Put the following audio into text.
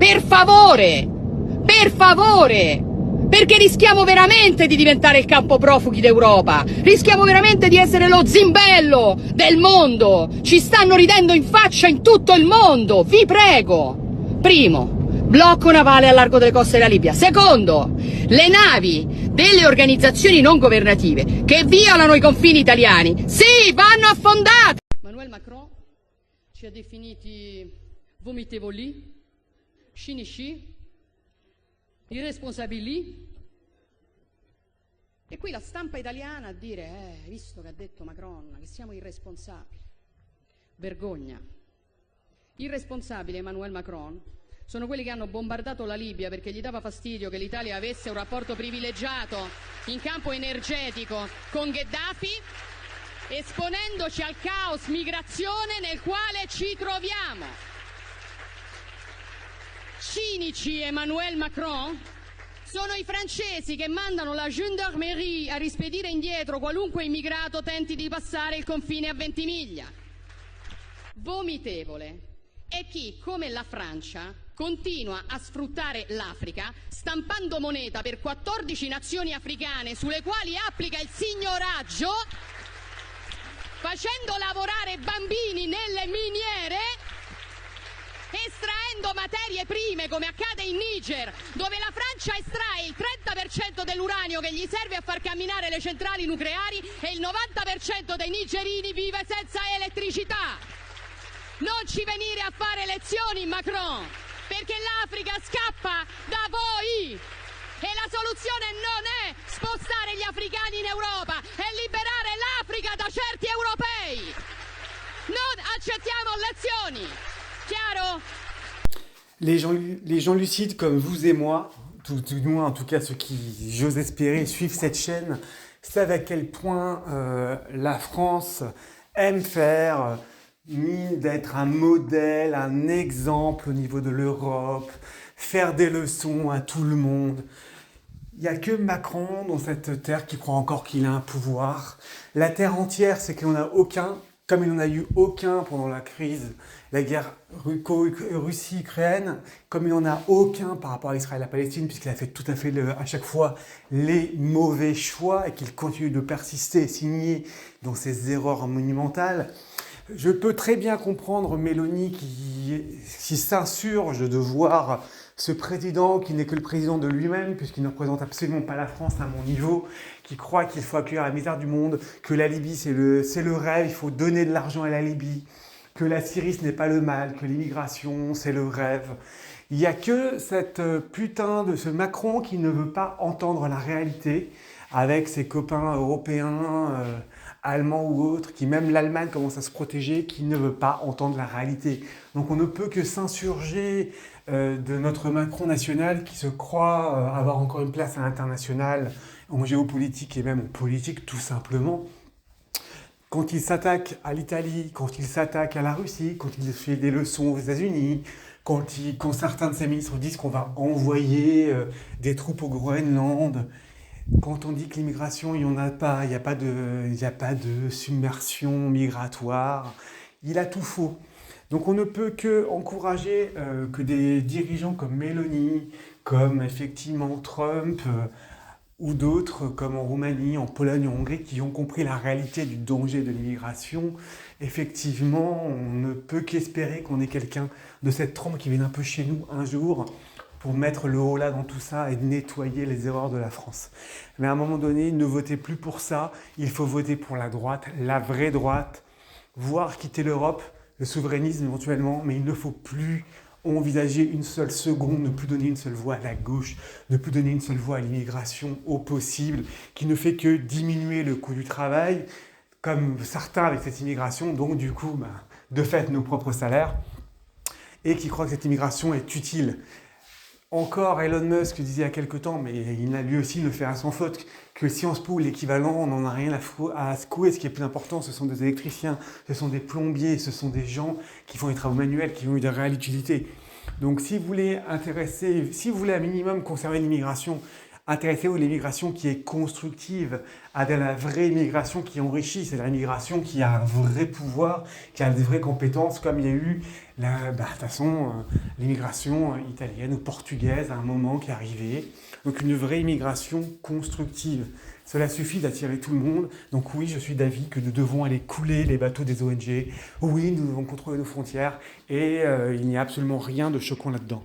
Per favore! Per favore! Perché rischiamo veramente di diventare il campo profughi d'Europa, rischiamo veramente di essere lo zimbello del mondo, ci stanno ridendo in faccia in tutto il mondo, vi prego. Primo, blocco navale al largo delle coste della Libia. Secondo, le navi delle organizzazioni non governative che violano i confini italiani, sì, vanno affondate. Emmanuel Macron ci ha definiti vomitevoli, cinici, irresponsabili, e qui la stampa italiana a dire visto che ha detto Macron che siamo irresponsabili. Vergogna. Irresponsabili Emmanuel Macron sono quelli che hanno bombardato la Libia perché gli dava fastidio che l'Italia avesse un rapporto privilegiato in campo energetico con Gheddafi, esponendoci al caos migrazione nel quale ci troviamo. Cinici Emmanuel Macron sono i francesi che mandano la gendarmerie a rispedire indietro qualunque immigrato tenti di passare il confine a Ventimiglia. Vomitevole è chi, come la Francia, continua a sfruttare l'Africa stampando moneta per 14 nazioni africane sulle quali applica il signoraggio, facendo lavorare bambini nelle miniere, estraendo materie prime come accade in Niger, dove la Francia estrae il 30% dell'uranio che gli serve a far camminare le centrali nucleari e il 90% dei nigerini vive senza elettricità. Non ci venire a fare lezioni, Macron, perché l'Africa scappa da voi e la soluzione non è spostare gli africani in Europa, è liberare l'Africa da certi europei. Non accettiamo lezioni. Chiaro? Les gens lucides comme vous et moi, tout du moins en tout cas ceux qui, j'ose espérer, suivent cette chaîne, savent à quel point la France aime faire mine d'être un modèle, un exemple au niveau de l'Europe, faire des leçons à tout le monde. Il n'y a que Macron dans cette terre qui croit encore qu'il a un pouvoir. La terre entière, c'est qu'il n'en a aucun, comme il n'en a eu aucun pendant la crise, la guerre Russie-Ukraine, comme il n'en a aucun par rapport à Israël et la Palestine, puisqu'il a fait tout à fait à chaque fois les mauvais choix et qu'il continue de persister et signer dans ses erreurs monumentales. Je peux très bien comprendre Mélanie qui s'insurge de voir ce président qui n'est que le président de lui-même, puisqu'il ne représente absolument pas la France à mon niveau, qui croit qu'il faut accueillir la misère du monde, que la Libye c'est le rêve, il faut donner de l'argent à la Libye, que la Syrie ce n'est pas le mal, que l'immigration c'est le rêve. Il n'y a que cette putain de ce Macron qui ne veut pas entendre la réalité avec ses copains européens, allemands ou autres, qui même l'Allemagne commence à se protéger, qui ne veut pas entendre la réalité. Donc on ne peut que s'insurger de notre Macron national qui se croit avoir encore une place à l'international, en géopolitique et même en politique tout simplement. Quand il s'attaque à l'Italie, quand il s'attaque à la Russie, quand il fait des leçons aux États-Unis, quand certains de ses ministres disent qu'on va envoyer des troupes au Groenland, quand on dit que l'immigration, il n'y en a pas, il n'y a pas de submersion migratoire, il a tout faux. Donc on ne peut que encourager que des dirigeants comme Mélanie, comme effectivement Trump, ou d'autres comme en Roumanie, en Pologne, en Hongrie, qui ont compris la réalité du danger de l'immigration. Effectivement, on ne peut qu'espérer qu'on ait quelqu'un de cette trempe qui vienne un peu chez nous un jour pour mettre le haut là dans tout ça et nettoyer les erreurs de la France. Mais à un moment donné, ne votez plus pour ça, il faut voter pour la droite, la vraie droite, voire quitter l'Europe, le souverainisme éventuellement, mais il ne faut plus envisager une seule seconde, ne plus donner une seule voix à la gauche, ne plus donner une seule voix à l'immigration au possible, qui ne fait que diminuer le coût du travail, comme certains avec cette immigration, donc du coup, de fait, nos propres salaires, et qui croient que cette immigration est utile. Encore Elon Musk disait il y a quelque temps, mais il a lui aussi le fait à sans faute, que Sciences Po, l'équivalent, on n'en a rien à secouer. Ce qui est plus important, ce sont des électriciens, ce sont des plombiers, ce sont des gens qui font des travaux manuels, qui ont eu de réelle utilité. Donc si vous voulez un minimum conserver l'immigration Intéressez-vous à l'immigration qui est constructive, à de la vraie immigration qui enrichit. C'est la immigration qui a un vrai pouvoir, qui a des vraies compétences, comme il y a eu de toute façon, l'immigration italienne ou portugaise à un moment qui est arrivée. Donc une vraie immigration constructive. Cela suffit d'attirer tout le monde. Donc oui, je suis d'avis que nous devons aller couler les bateaux des ONG. Oui, nous devons contrôler nos frontières. Et il n'y a absolument rien de choquant là-dedans.